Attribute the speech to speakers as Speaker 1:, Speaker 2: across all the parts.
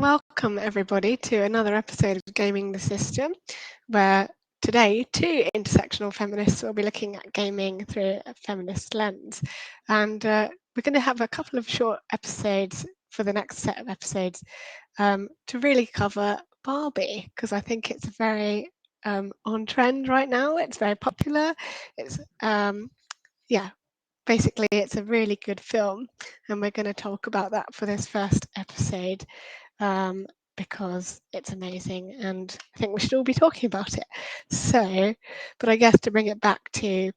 Speaker 1: Welcome everybody to another episode of Gaming the System, where today two intersectional feminists will be looking at gaming through a feminist lens. And we're going to have a couple of short episodes for the next set of episodes to really cover Barbie, because I think it's very on trend right now. It's very popular. It's basically it's a really good film, and we're going to talk about that for this first episode. Because it's amazing and I think we should all be talking about it. So, but I guess to bring it back to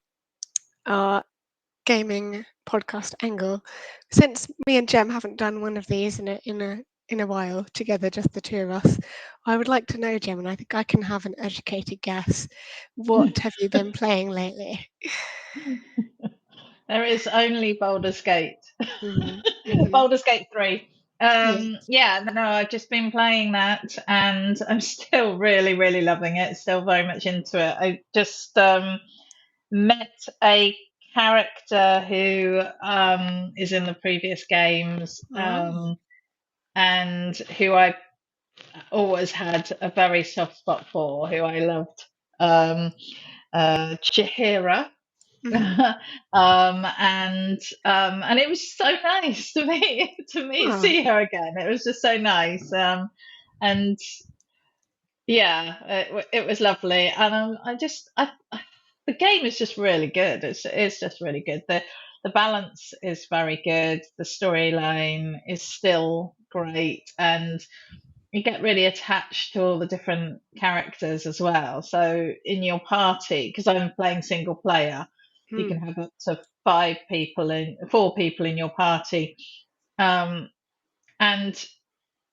Speaker 1: our gaming podcast angle, since me and Jem haven't done one of these in a while together, just the two of us, I would like to know, Jem, and I think I can have an educated guess. What have you been playing lately?
Speaker 2: There is only Baldur's Gate.
Speaker 1: Mm-hmm.
Speaker 2: Baldur's Gate 3.
Speaker 1: Yeah.
Speaker 2: No, I've just been playing that and I'm still really, really loving it. Still very much into it. I just met a character who is in the previous games
Speaker 1: Oh.
Speaker 2: and who I always had a very soft spot for, who I loved. Chihira.
Speaker 1: Mm-hmm.
Speaker 2: And it was so nice to
Speaker 1: Oh.
Speaker 2: see her again. It was just so nice. And yeah, it was lovely. And the game is just really good. It's just really good. The balance is very good. The storyline is still great, and you get really attached to all the different characters as well. So in your party, because I'm playing single player, you
Speaker 1: Mm.
Speaker 2: can have up to 4 people in your party, and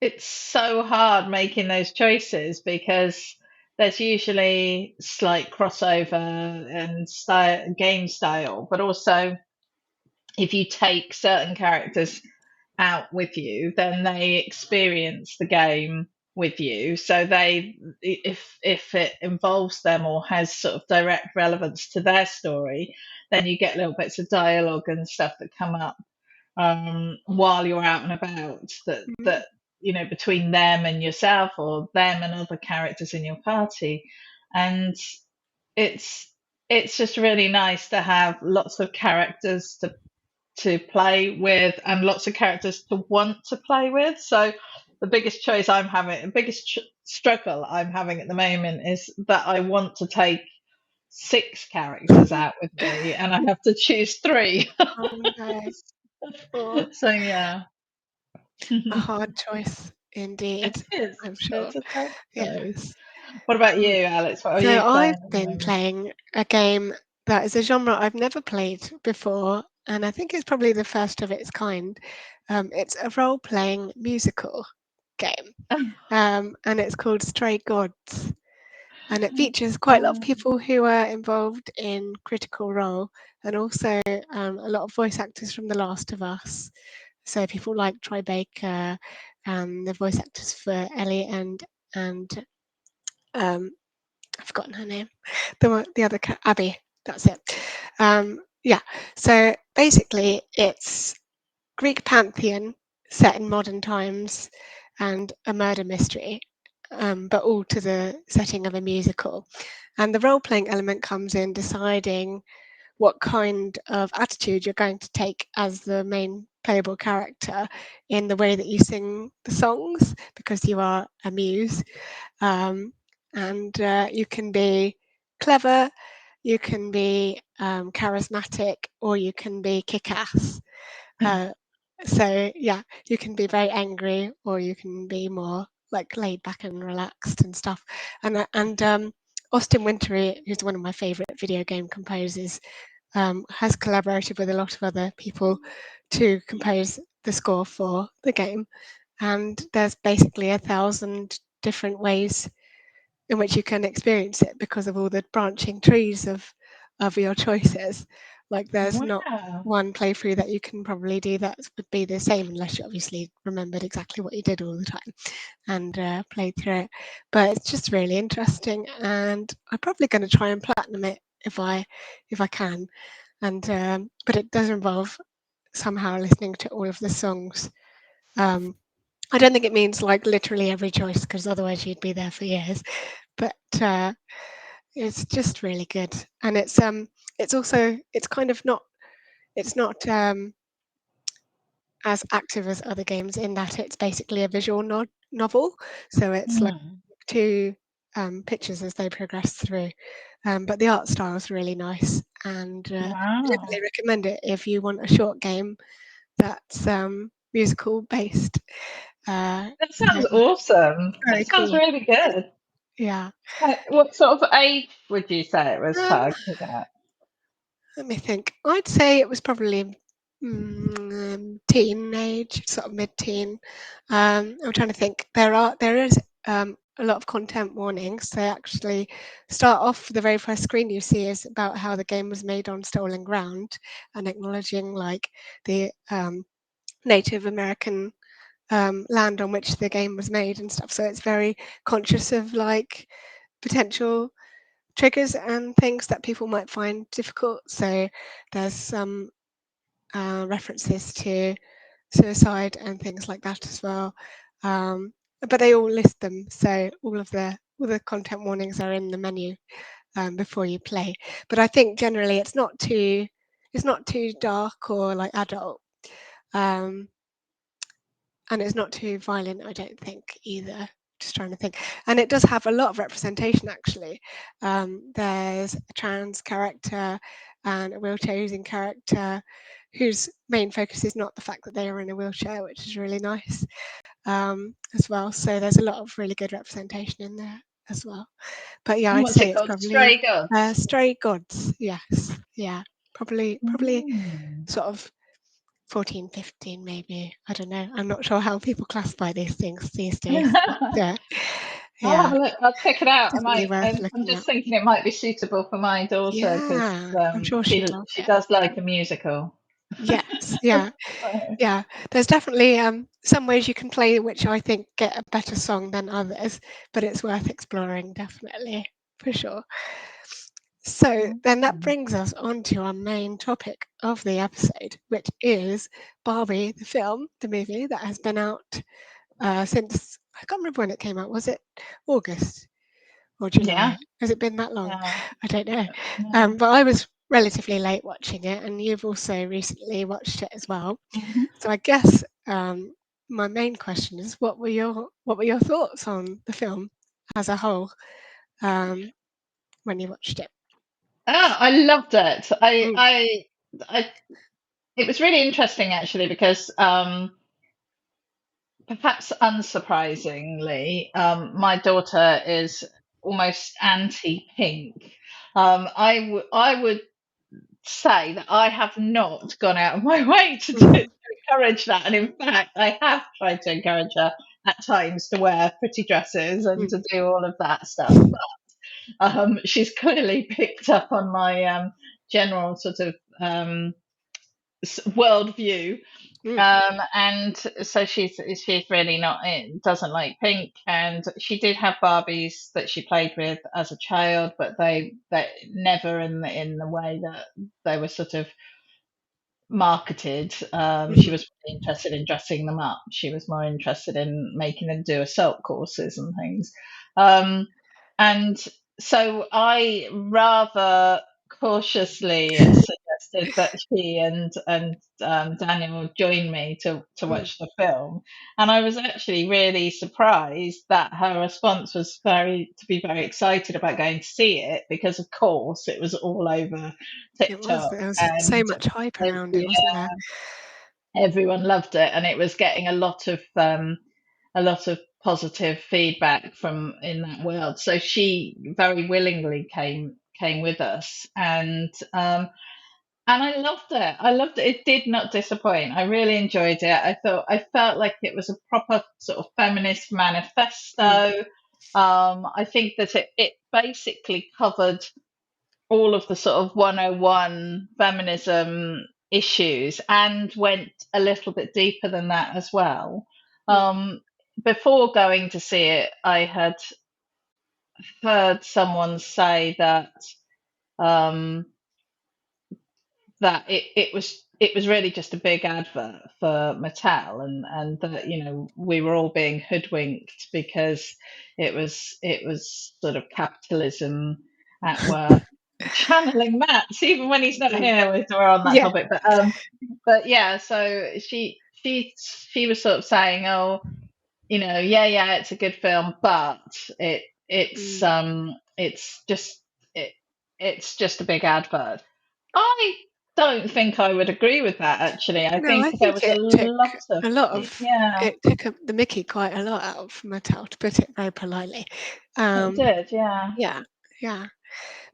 Speaker 2: it's so hard making those choices because there's usually slight crossover and game style, but also if you take certain characters out with you, then they experience the game with you. So if it involves them or has sort of direct relevance to their story, then you get little bits of dialogue and stuff that come up while you're out and about that between them and yourself or them and other characters in your party, and it's it's just really nice to have lots of characters to play with and lots of characters to want to play with. So the biggest struggle I'm having at the moment is that I want to take 6 characters out with me and I have to choose 3.
Speaker 1: Oh no. Oh,
Speaker 2: So yeah.
Speaker 1: a hard choice
Speaker 2: It
Speaker 1: indeed,
Speaker 2: is.
Speaker 1: I'm sure.
Speaker 2: It's a tough
Speaker 1: Yeah.
Speaker 2: choice. What about
Speaker 1: Mm.
Speaker 2: you, Alex? What are
Speaker 1: So
Speaker 2: you playing
Speaker 1: I've
Speaker 2: at the
Speaker 1: been
Speaker 2: moment?
Speaker 1: playing a game that is a genre I've never played before, and I think it's probably the first of its kind. It's a role-playing musical game, and it's called Stray Gods. And it features quite a lot of
Speaker 2: Um,
Speaker 1: people who are involved in Critical Role, and also a lot of voice actors from The Last of Us. So people like Troy Baker, the voice actors for Ellie and um, I've forgotten her name. The other Abby. That's it. Yeah. So basically, it's Greek pantheon set in modern times and a murder mystery, but all to the setting of a musical. And the role playing element comes in deciding what kind of attitude you're going to take as the main playable character in the way that you sing the songs, because you are a muse. And you can be clever, you can be charismatic, or you can be kick-ass. Uh, so yeah, you can be very angry, or you can be more like laid back and relaxed and stuff. And Austin Wintory, who's one of my favorite video game composers, has collaborated with a lot of other people to compose the score for the game. And there's basically 1,000 different ways in which you can experience it because of all the branching trees of your choices. Like there's not
Speaker 2: wow.
Speaker 1: one playthrough that you can probably do that would be the same unless you obviously remembered exactly what you did all the time and played through it. But it's just really interesting, and I'm probably going to try and platinum it if I can. And but it does involve somehow listening to all of the songs I don't think it means like literally every choice because otherwise you'd be there for years. But it's just really good, and it's also it's kind of not it's not as active as other games in that it's basically a visual novel. So it's like
Speaker 2: Mm.
Speaker 1: two pictures as they progress through. But the art style is really nice, and I definitely
Speaker 2: Wow.
Speaker 1: recommend it if you want a short game that's musical based.
Speaker 2: That
Speaker 1: So
Speaker 2: sounds awesome. That
Speaker 1: very
Speaker 2: sounds
Speaker 1: cool.
Speaker 2: really good.
Speaker 1: Yeah.
Speaker 2: What sort of age would you say it was
Speaker 1: Um,
Speaker 2: targeted at?
Speaker 1: Let me think. I'd say it was probably teenage, sort of mid-teen. I'm trying to think. There is a lot of content warnings. They actually start off the very first screen you see is about how the game was made on stolen ground and acknowledging like the Native American land on which the game was made and stuff. So it's very conscious of like potential triggers and things that people might find difficult. So there's some references to suicide and things like that as well. Um, but they all list them, so all the content warnings are in the menu before you play. But I think generally it's not too dark or like adult. Um, and it's not too violent, I don't think either. Just trying to think, and it does have a lot of representation actually. There's a trans character and a wheelchair using character whose main focus is not the fact that they are in a wheelchair, which is really nice as well. So there's a lot of really good representation in there as well. But yeah,
Speaker 2: And
Speaker 1: I'd
Speaker 2: what's
Speaker 1: say
Speaker 2: it
Speaker 1: it's
Speaker 2: called?
Speaker 1: probably
Speaker 2: Stray Gods.
Speaker 1: Stray Gods. Yes, yeah, probably
Speaker 2: Mm.
Speaker 1: sort of 14, 15, maybe. I don't know. I'm not sure how people classify these things these days. But,
Speaker 2: I'll have
Speaker 1: yeah,
Speaker 2: a look. I'll check it out. I
Speaker 1: definitely
Speaker 2: might.
Speaker 1: worth
Speaker 2: I'm
Speaker 1: looking
Speaker 2: just
Speaker 1: at.
Speaker 2: thinking it might be suitable for my daughter because
Speaker 1: Yeah, I'm sure she'd love
Speaker 2: she
Speaker 1: it.
Speaker 2: does like a musical.
Speaker 1: Yes, yeah,
Speaker 2: So,
Speaker 1: yeah. There's definitely some ways you can play which I think get a better song than others, but it's worth exploring, definitely, for sure. So then that
Speaker 2: mm.
Speaker 1: brings us on to our main topic of the episode, which is Barbie, the film, the movie that has been out since I can't remember when it came out. Was it August or
Speaker 2: Yeah.
Speaker 1: July? Has it been that long?
Speaker 2: Yeah.
Speaker 1: I don't know.
Speaker 2: Yeah.
Speaker 1: But I was relatively late watching it, and you've also recently watched it as well.
Speaker 2: Mhm.
Speaker 1: So I guess my main question is, what were your thoughts on the film as a whole um, when you watched it?
Speaker 2: Oh, I loved it.
Speaker 1: Mm,
Speaker 2: I. It was really interesting actually because perhaps unsurprisingly, my daughter is almost anti-pink. I would say that I have not gone out of my way to
Speaker 1: mhm,
Speaker 2: encourage that, and in fact, I have tried to encourage her at times to wear pretty dresses and
Speaker 1: mm,
Speaker 2: to do all of that stuff. But she's clearly picked up on my general sort of worldview,
Speaker 1: mm,
Speaker 2: and so she's really not doesn't like pink, and she did have Barbies that she played with as a child, but they never in the way that they were sort of marketed. She
Speaker 1: mhm,
Speaker 2: was really interested in dressing them up. She was more interested in making them do assault courses and things. Um, and so I rather cautiously suggested that she and Daniel join me to
Speaker 1: mm.
Speaker 2: watch the film, and I was actually really surprised that her response was to be very excited about going to see it because of course it was all over
Speaker 1: It was.
Speaker 2: TikTok
Speaker 1: There was so
Speaker 2: and
Speaker 1: much hype around it, wasn't
Speaker 2: yeah,
Speaker 1: there?
Speaker 2: everyone loved it, and it was getting a lot of positive feedback from in that world. So she very willingly came with us, and I loved it. I loved it. It did not disappoint. I really enjoyed it. I felt like it was a proper sort of feminist
Speaker 1: Mm,
Speaker 2: manifesto. I think that it basically covered all of the sort of 101 feminism issues and went a little bit deeper than that as well.
Speaker 1: mm,
Speaker 2: Before going to see it, I had heard someone say um, that it was it was really just a big advert for Mattel, and that, we were all being hoodwinked because it was sort of capitalism at work. Channeling Matt's, even when he's not
Speaker 1: Mm.
Speaker 2: here, we're on that
Speaker 1: Yeah.
Speaker 2: topic. But yeah, so she was sort of saying, oh, yeah, it's a good film, but it it's
Speaker 1: Mm.
Speaker 2: um it's just it it's just a big advert. I don't think I would agree with that, actually. I
Speaker 1: No,
Speaker 2: think
Speaker 1: I
Speaker 2: there
Speaker 1: think
Speaker 2: was a
Speaker 1: it took
Speaker 2: lot of,
Speaker 1: a lot of
Speaker 2: yeah,
Speaker 1: the Mickey quite a lot out of Mattel, to put it very politely.
Speaker 2: it
Speaker 1: Um,
Speaker 2: did, yeah.
Speaker 1: yeah, yeah.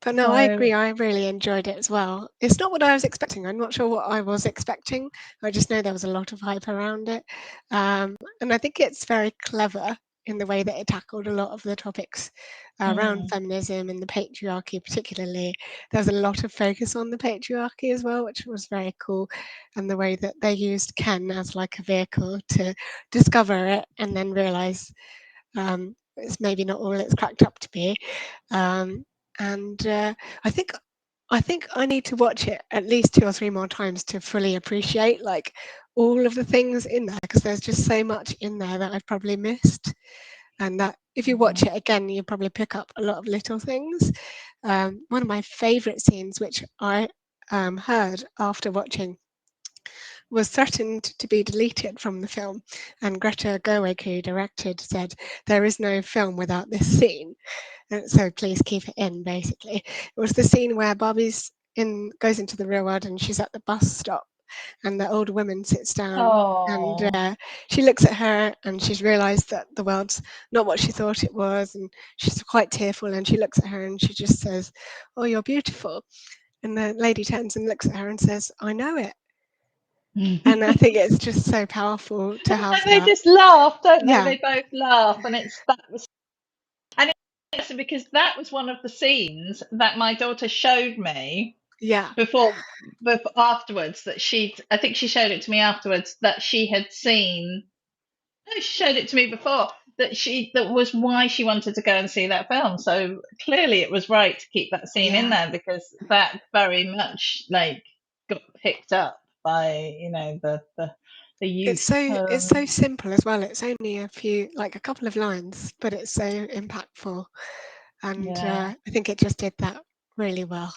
Speaker 1: But no, I
Speaker 2: So,
Speaker 1: agree. I really enjoyed it as well. It's not what I was expecting. I'm not sure what I was expecting. I just know there was a lot of hype around it. And I think it's very clever in the way that it tackled a lot of the topics around
Speaker 2: mm,
Speaker 1: feminism and the patriarchy, particularly. There's a lot of focus on the patriarchy as well, which was very cool. And the way that they used Ken as like a vehicle to discover it and then realize it's maybe not all it's cracked up to be. Um, and I think I think I need to watch it at least 2 or 3 more times to fully appreciate like all of the things in there, because there's just so much in there that I've probably missed. And that if you watch
Speaker 2: mm.
Speaker 1: it again, you probably pick up a lot of little things. One of my favourite scenes, which I heard after watching, was threatened to be deleted from the film, and Greta Gerwig, who directed, said there is no film without this scene, so please keep it in. Basically, it was the scene where Barbie's in goes into the real world and she's at the bus stop, and the old woman sits down. And
Speaker 2: Oh.
Speaker 1: she looks at her and she's realized that the world's not what she thought it was. And she's quite tearful. And she looks at her and she just says, "Oh, you're beautiful." And the lady turns and looks at her and says, "I know it." And I think it's just so powerful to have
Speaker 2: And they
Speaker 1: that.
Speaker 2: just laugh, don't they?
Speaker 1: Yeah,
Speaker 2: They both laugh, and it's because that was one of the scenes that my daughter showed me
Speaker 1: yeah,
Speaker 2: before afterwards, that I think she showed it to me afterwards, that she had seen. No, she showed it to me before, that was why she wanted to go and see that film. So clearly it was right to keep that scene in
Speaker 1: yeah.
Speaker 2: there, because that very much like got picked up by, the
Speaker 1: It's
Speaker 2: youth.
Speaker 1: so simple as well. It's only like a couple of lines, but it's so impactful. And
Speaker 2: Yeah,
Speaker 1: I think it just did that really well.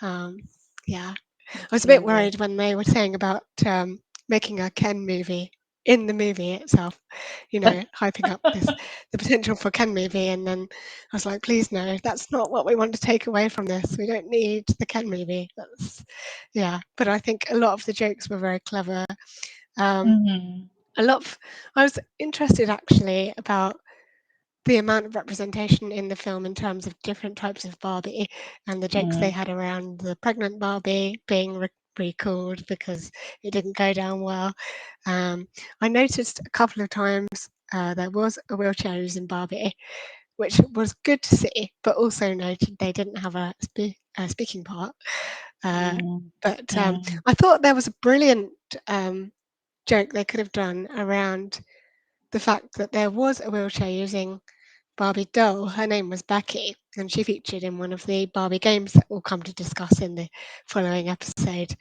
Speaker 1: Um, yeah, I was a bit
Speaker 2: absolutely.
Speaker 1: worried when they were saying about making a Ken movie in the movie itself, hyping up the potential for Ken movie, and then I was like, please no, that's not what we want to take away from this. We don't need the Ken movie. Yeah. But I think a lot of the jokes were very clever. Um,
Speaker 2: Mhm,
Speaker 1: a lot of, I was interested actually about the amount of representation in the film in terms of different types of Barbie, and the jokes they
Speaker 2: mm,
Speaker 1: had around the pregnant Barbie being recalled because it didn't go down well. Um, I noticed a couple of times there was a wheelchair using Barbie, which was good to see, but also noted they didn't have a speaking part. Uh,
Speaker 2: mm,
Speaker 1: but
Speaker 2: mm,
Speaker 1: I thought there was a brilliant joke they could have done around the fact that there was a wheelchair using Barbie doll. Her name was Becky, and she featured in one of the Barbie games that we'll come to discuss in the following episode.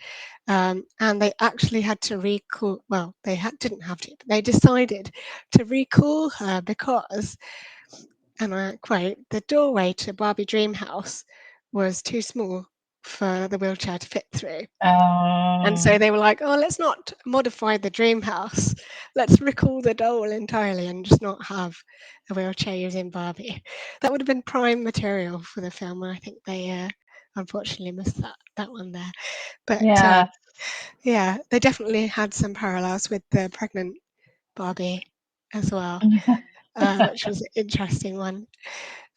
Speaker 1: And they actually had to recall, well, didn't have to, but they decided to recall her because, and I quote, the doorway to Barbie Dream House was too small for the wheelchair to fit through. And so
Speaker 2: oh,
Speaker 1: they were like, oh, let's not modify the dream house. Let's recall the doll entirely and just not have a wheelchair using Barbie. That would have been prime material for the film. And I think they unfortunately missed that one there. But
Speaker 2: yeah.
Speaker 1: yeah, they definitely had some parallels with the pregnant Barbie as well, which was an interesting one.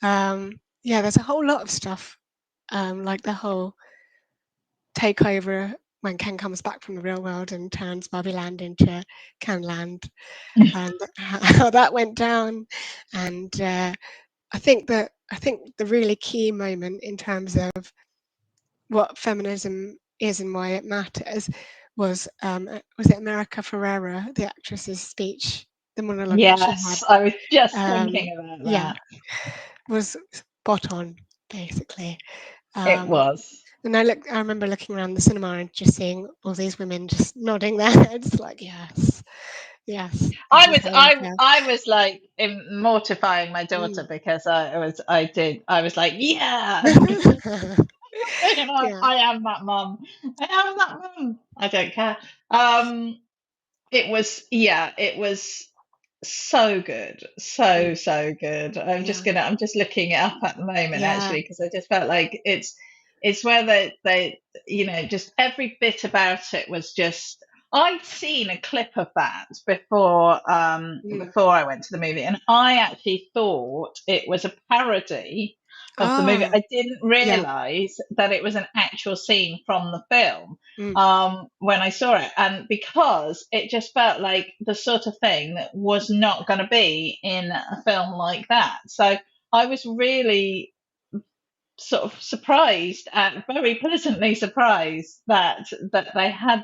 Speaker 1: Yeah, there's a whole lot of stuff, like the whole takeover when Ken comes back from the real world and turns Barbie Land into Ken Land, and how that went down. And I think the really key moment in terms of what feminism is and why it matters was it America Ferrera, the actress's speech, the monologue that she had.
Speaker 2: Yes, I was just
Speaker 1: Um,
Speaker 2: thinking about
Speaker 1: yeah,
Speaker 2: that.
Speaker 1: was spot on basically.
Speaker 2: It
Speaker 1: Um,
Speaker 2: was.
Speaker 1: And I remember looking around the cinema and just seeing all these women just nodding their heads like, yes, yes, this
Speaker 2: I
Speaker 1: is
Speaker 2: was
Speaker 1: how we
Speaker 2: I
Speaker 1: feel.
Speaker 2: I was like mortifying my daughter
Speaker 1: Mm.
Speaker 2: because I was like, yeah. You know,
Speaker 1: Yeah.
Speaker 2: I am that mum. I am that mum. I don't care. It was, yeah, it was so good,
Speaker 1: Mm.
Speaker 2: so good.
Speaker 1: Yeah.
Speaker 2: I'm just looking it up at the moment
Speaker 1: Yeah.
Speaker 2: actually because I just felt like it's where they you know, just every bit about it was just. I'd seen a clip of that
Speaker 1: Mm.
Speaker 2: before I went to the movie, and I actually thought it was a parody of the movie.
Speaker 1: Ah,
Speaker 2: I didn't
Speaker 1: yeah.
Speaker 2: realize that it was an actual scene from the film
Speaker 1: Mm.
Speaker 2: when I saw it, and because it just felt like the sort of thing that was not going to be in a film like that. So I was really sort of surprised and very pleasantly surprised that they had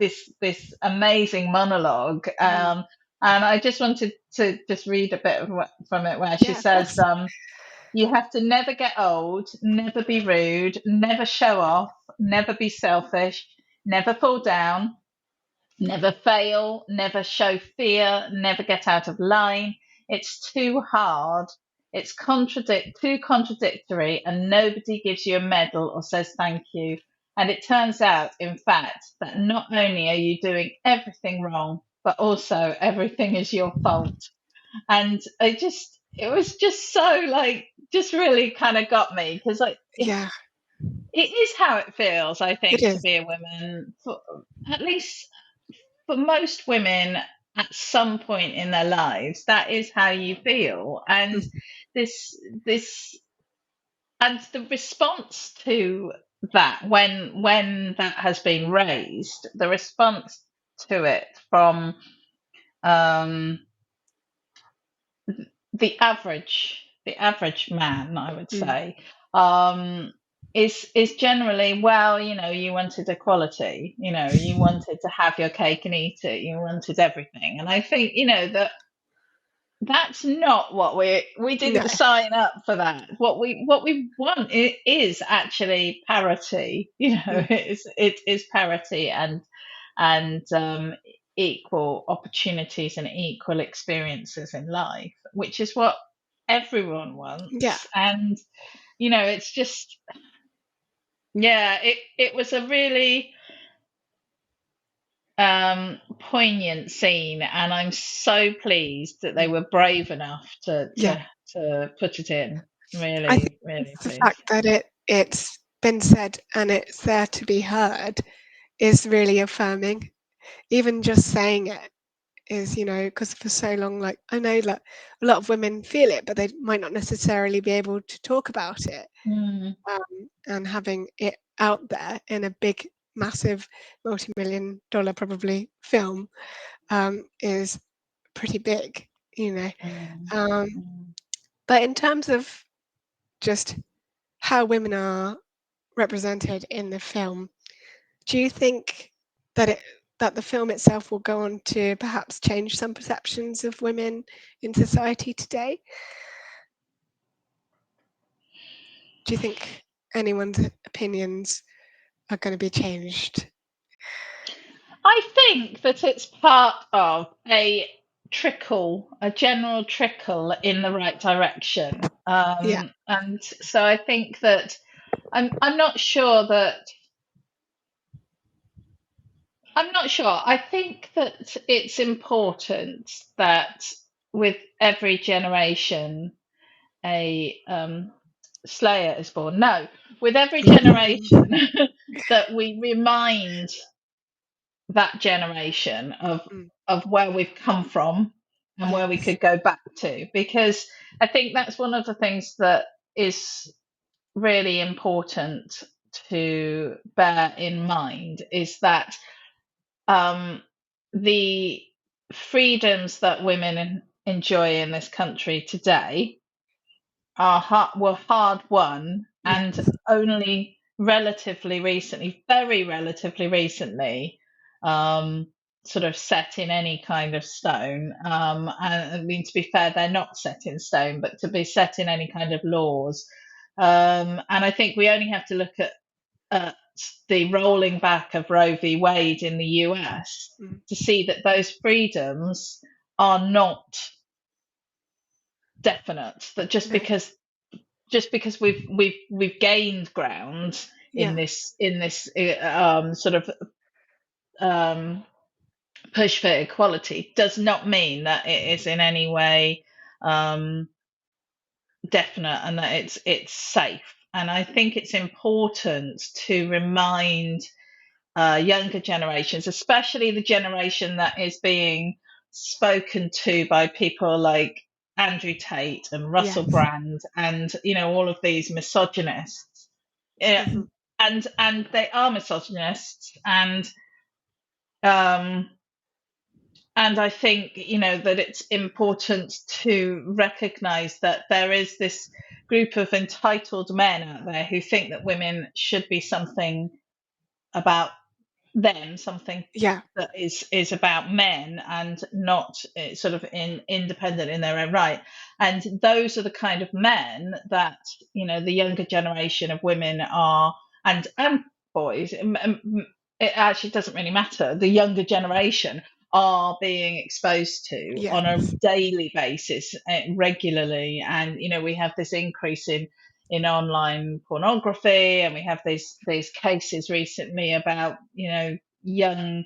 Speaker 2: this amazing monologue.
Speaker 1: Mm.
Speaker 2: And I just wanted to just read a bit of from it where she
Speaker 1: Yeah, of
Speaker 2: says,
Speaker 1: course.
Speaker 2: you have to never get old, never be rude, never show off, never be selfish, never fall down, never fail, never show fear, never get out of line. It's too hard. It's too contradictory, and nobody gives you a medal or says thank you. And it turns out, in fact, that not only are you doing everything wrong, but also everything is your fault. And it was just so like, just really kind of got me because like
Speaker 1: Yeah,
Speaker 2: it is how it feels, I
Speaker 1: it
Speaker 2: think, to
Speaker 1: is.
Speaker 2: be a woman. At least for most women, at some point in their lives, that is how you feel. And
Speaker 1: Mm.
Speaker 2: this, this, and the response to that, when that has been raised, the response to it from um, the average man, I would
Speaker 1: Mm.
Speaker 2: say, um, is generally, well, you know, you wanted equality, you know, you wanted to have your cake and eat it, you wanted everything, and I think, you know, that's not what we
Speaker 1: No.
Speaker 2: didn't sign up for that. What we want is actually parity. You know,
Speaker 1: Mm.
Speaker 2: it is parity and equal opportunities and equal experiences in life, which is what everyone
Speaker 1: Yeah,
Speaker 2: wants. And you know, it's just, yeah, it was a really poignant scene, and I'm so pleased that they
Speaker 1: mm.
Speaker 2: were brave enough
Speaker 1: Yeah.
Speaker 2: to put it in.
Speaker 1: I think
Speaker 2: Really, really
Speaker 1: it's the
Speaker 2: pleased.
Speaker 1: fact that it's been said and it's there to be heard is really affirming. Even just saying it is, because for so long, like I know that a lot of women feel it, but they might not necessarily be able to talk about it.
Speaker 2: Mm,
Speaker 1: And having it out there in a big, massive, multi-million dollar probably film is pretty big, you know.
Speaker 2: mm,
Speaker 1: Um,
Speaker 2: mm.
Speaker 1: but in terms of just how women are represented in the film, do you think that the film itself will go on to perhaps change some perceptions of women in society today? Do you think anyone's opinions are going to be changed?
Speaker 2: I think that it's part of a general trickle in the right direction.
Speaker 1: Yeah.
Speaker 2: And so I think that I'm not sure that I'm not sure. I think that it's important that with every generation a slayer is born. No, with every generation that we remind that generation
Speaker 1: Mm.
Speaker 2: of where we've come from and where we
Speaker 1: Yes.
Speaker 2: could go back to, because I think that's one of the things that is really important to bear in mind is that um, the freedoms that women enjoy in this country today were hard won,
Speaker 1: Yeah.
Speaker 2: and only relatively recently, very relatively recently, um, sort of set in any kind of stone. And I mean, to be fair, they're not set in stone, but to be set in any kind of laws. And I think we only have to look at at the rolling back of Roe v. Wade in the US
Speaker 1: mm,
Speaker 2: to see that those freedoms are not definite. That
Speaker 1: no,
Speaker 2: just because we've gained ground
Speaker 1: yeah,
Speaker 2: in this sort of um, push for equality does not mean that it is in any way um, definite and that it's safe. And I think it's important to remind younger generations, especially the generation that is being spoken to by people like Andrew Tate and Russell
Speaker 1: yes,
Speaker 2: Brand, and all of these misogynists. Yeah,
Speaker 1: hmm
Speaker 2: and they are misogynists, um, and I think that it's important to recognise that there is this group of entitled men out there who think that women should be something about them, something
Speaker 1: yeah,
Speaker 2: that is about men and not sort of independent in their own right. And those are the kind of men that the younger generation of women are, and boys. It actually doesn't really matter. The younger generation are being exposed to on a
Speaker 1: yes,
Speaker 2: daily basis, regularly, and we have this increase in online pornography, and we have these cases recently about young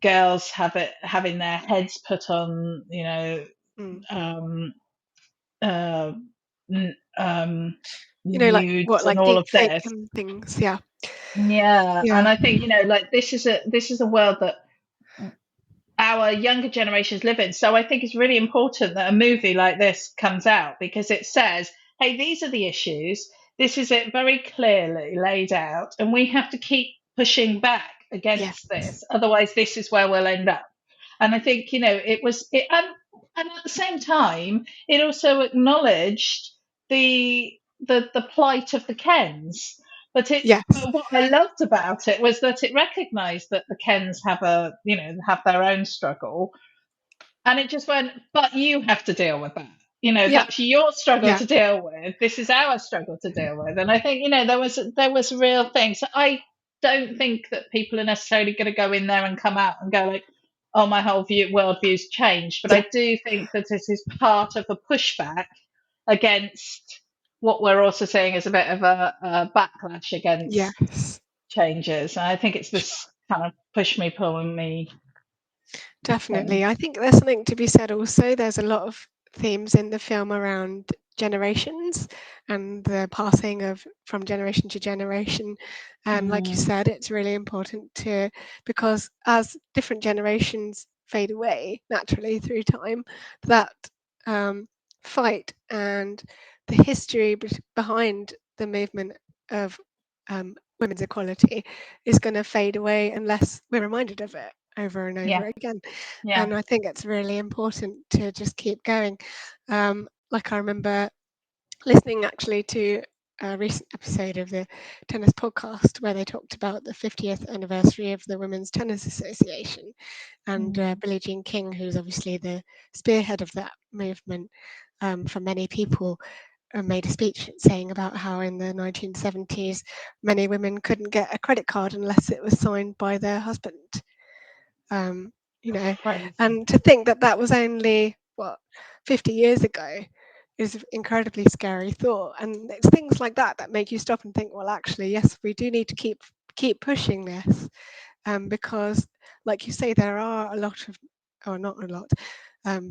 Speaker 2: girls having their heads put on
Speaker 1: mm.
Speaker 2: um, uh,
Speaker 1: Like
Speaker 2: nudes
Speaker 1: what,
Speaker 2: and
Speaker 1: like
Speaker 2: all
Speaker 1: deep
Speaker 2: of
Speaker 1: fake
Speaker 2: this.
Speaker 1: and things, yeah,
Speaker 2: Yeah, and
Speaker 1: yeah,
Speaker 2: I think like this is a world that our younger generations live in. So I think it's really important that a movie like this comes out because it says, hey, these are the issues. This is it very clearly laid out, and we have to keep pushing back
Speaker 1: yeah,
Speaker 2: against this. Otherwise, this is where we'll end up. And I think it was it, and at the same time, it also acknowledged the plight of the Kens.
Speaker 1: yes,
Speaker 2: But what I loved about it was that it recognised that the Kens have their own struggle, and it just went, but you have to deal with that.
Speaker 1: yeah,
Speaker 2: That's your struggle
Speaker 1: yeah,
Speaker 2: to deal with. This is our struggle to deal with. And I think there was real things. So I don't think that people are necessarily going to go in there and come out and go like, oh, my whole worldview's changed. But
Speaker 1: yeah,
Speaker 2: I do think that this is part of a pushback against what we're also seeing as a bit of a backlash against
Speaker 1: yes.
Speaker 2: changes. And I think it's this kind of push me, pull me thing.
Speaker 1: Definitely. I think there's something to be said also. There's a lot of themes in the film around generations and the passing of from generation to generation. And like you
Speaker 2: Mm,
Speaker 1: said, it's really important to, because as different generations fade away naturally through time, that um, fight and the history behind the movement of women's equality is going to fade away unless we're reminded of it over and
Speaker 2: yeah,
Speaker 1: over again.
Speaker 2: yeah.
Speaker 1: And I think it's really important to just keep going. Like I remember listening actually to a recent episode of the tennis podcast where they talked about the 50th anniversary of the Women's Tennis Association, and
Speaker 2: Mm,
Speaker 1: Billie Jean King, who's obviously the spearhead of that movement for many people, made a speech saying about how in the 1970s many women couldn't get a credit card unless it was signed by their husband. um,
Speaker 2: crazy.
Speaker 1: and to think that that was only what 50 years ago is an incredibly scary thought. And it's things like that that make you stop and think, well, actually, yes, we do need to keep pushing this, because, like you say, there are a lot of, or not a lot,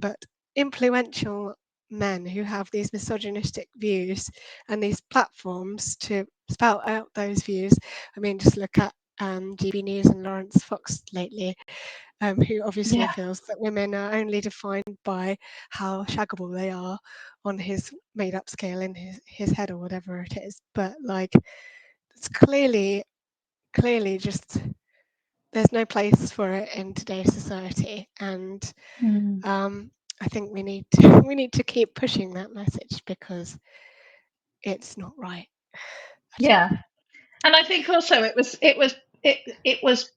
Speaker 1: but influential men who have these misogynistic views and these platforms to spout out those views. I mean, just look at GB News and Lawrence Fox lately, who obviously
Speaker 2: Yeah.
Speaker 1: feels that women are only defined by how shaggable they are on his made up scale in his head or whatever it is. But like, it's clearly just there's no place for it in today's society. And
Speaker 2: Mm,
Speaker 1: um, I think we need to we need to keep pushing that message because it's not right at all.
Speaker 2: yeah. And I think also it was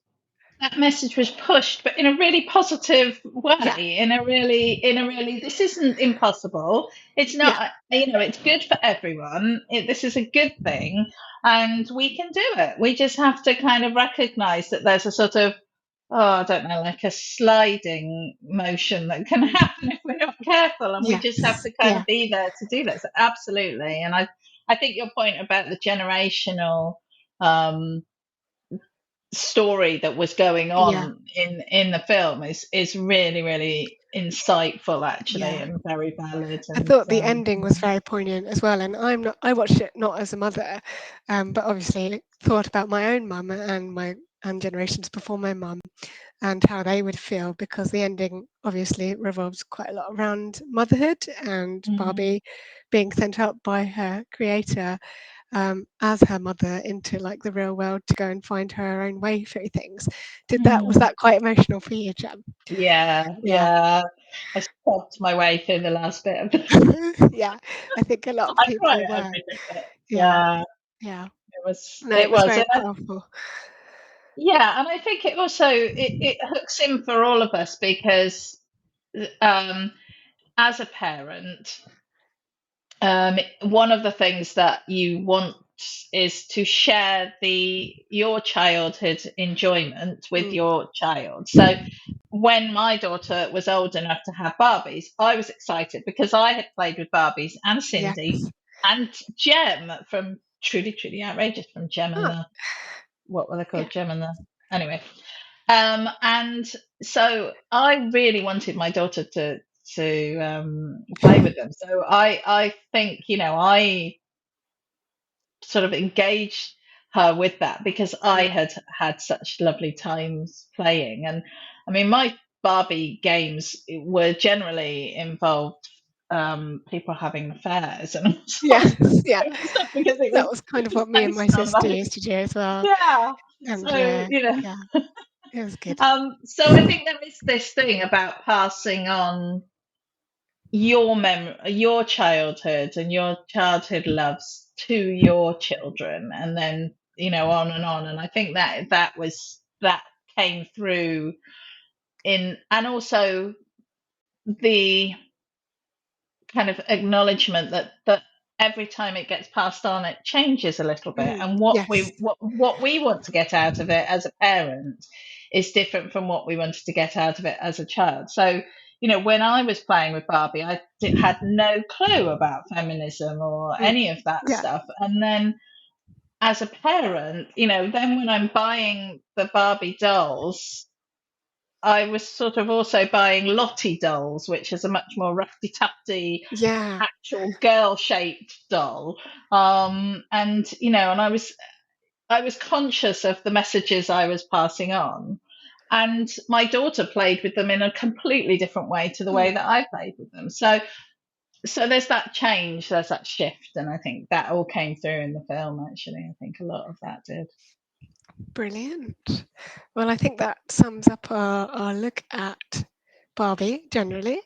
Speaker 2: that message was pushed, but in a really positive
Speaker 1: Yeah,
Speaker 2: way, in a really, this isn't impossible. It's
Speaker 1: yeah,
Speaker 2: not, it's good for everyone. This is a good thing, and we can do it. We just have to kind of recognize that there's a sort of, oh, I don't know, like a sliding motion that can happen if we're not careful, and we just have
Speaker 1: yes,
Speaker 2: to kind
Speaker 1: yeah,
Speaker 2: of be there to do this. Absolutely, and I think your point about the generational. Um, Story that was going
Speaker 1: yeah.
Speaker 2: on in the film is really insightful, actually,
Speaker 1: Yeah,
Speaker 2: and very valid.
Speaker 1: I
Speaker 2: And
Speaker 1: thought the ending was very poignant as well, and I watched it not as a mother, but obviously thought about my own mum and generations before my mum and how they would feel because the ending obviously revolves quite a lot around motherhood and
Speaker 2: mm,
Speaker 1: Barbie being sent out by her creator as her mother into like the real world to go and find her own way through things. Was
Speaker 2: mm,
Speaker 1: that quite emotional for you, Jem?
Speaker 2: yeah,
Speaker 1: Yeah.
Speaker 2: yeah. I sobbed my way through the last bit of the.
Speaker 1: Yeah, I think a lot of
Speaker 2: I cry
Speaker 1: people
Speaker 2: at
Speaker 1: were.
Speaker 2: every bit.
Speaker 1: Yeah,
Speaker 2: Yeah,
Speaker 1: yeah.
Speaker 2: it was.
Speaker 1: No, it
Speaker 2: It
Speaker 1: was
Speaker 2: was,
Speaker 1: very
Speaker 2: and
Speaker 1: powerful.
Speaker 2: yeah, and I think it also it hooks in for all of us because um, as a parent, one of the things that you want is to share the your childhood enjoyment with
Speaker 1: Mm,
Speaker 2: your child. So when my daughter was old enough to have Barbies, I was excited because I had played with Barbies and Cindy
Speaker 1: yes.
Speaker 2: and Gem from Truly Outrageous, from Gem and
Speaker 1: Ah,
Speaker 2: the, what were they
Speaker 1: yeah.
Speaker 2: called? Gem and the, anyway. And so I really wanted my daughter to play with them. So I think, I sort of engaged her with that because I
Speaker 1: Mm,
Speaker 2: had had such lovely times playing. And I mean, my Barbie games were generally involved people having affairs and all sorts
Speaker 1: yes,
Speaker 2: of
Speaker 1: yeah.
Speaker 2: different stuff because it
Speaker 1: That
Speaker 2: was
Speaker 1: was kind of
Speaker 2: just
Speaker 1: what me and my
Speaker 2: based on
Speaker 1: sister
Speaker 2: those.
Speaker 1: used to do as well.
Speaker 2: Yeah.
Speaker 1: And
Speaker 2: So,
Speaker 1: yeah, it was good.
Speaker 2: so I think there is this thing about passing on your childhood and your childhood loves to your children, and then on and on. And I think that came through in, and also the kind of acknowledgement that every time it gets passed on, it changes a little bit,
Speaker 1: Mm,
Speaker 2: and
Speaker 1: yes.
Speaker 2: what we want to get out of it as a parent is different from what we wanted to get out of it as a child. So when I was playing with Barbie, had no clue about feminism or
Speaker 1: Mm,
Speaker 2: any of that
Speaker 1: yeah.
Speaker 2: stuff, and then as a parent, then when I'm buying the Barbie dolls, I was sort of also buying Lottie dolls, which is a much more roughy tufty
Speaker 1: Yeah.
Speaker 2: actual girl shaped doll. And I was conscious of the messages I was passing on. And my daughter played with them in a completely different way to the way
Speaker 1: Mm,
Speaker 2: that I played with them. So there's that change, there's that shift, and I think that all came through in the film. Actually, I think a lot of that did.
Speaker 1: brilliant. Well, I think that sums up our look at Barbie generally.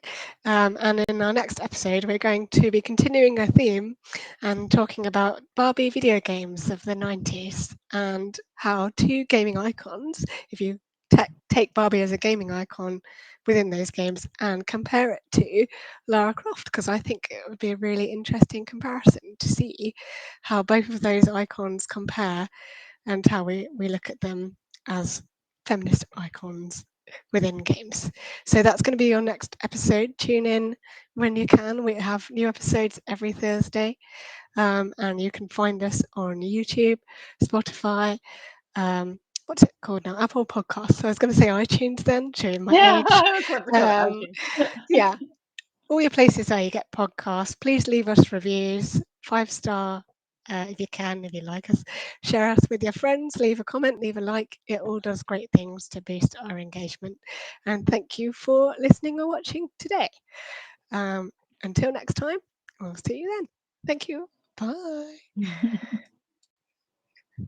Speaker 1: And in our next episode, we're going to be continuing a theme and talking about Barbie video games of the 90s and how two gaming icons, if you take Barbie as a gaming icon within those games and compare it to Lara Croft, because I think it would be a really interesting comparison to see how both of those icons compare and how we look at them as feminist icons within games. So that's going to be your next episode. Tune in when you can. We have new episodes every Thursday, and you can find us on YouTube, Spotify. What's it called now? Apple Podcasts. So I was going to say iTunes then, showing my
Speaker 2: Yeah,
Speaker 1: age.
Speaker 2: I was about to call it
Speaker 1: Um,
Speaker 2: iTunes.
Speaker 1: yeah, all your places where you get podcasts. Please leave us reviews, 5 star if you can, if you like us. Share us with your friends, leave a comment, leave a like. It all does great things to boost our engagement. And thank you for listening or watching today. Um, until next time, we'll see you then. Thank you. Bye.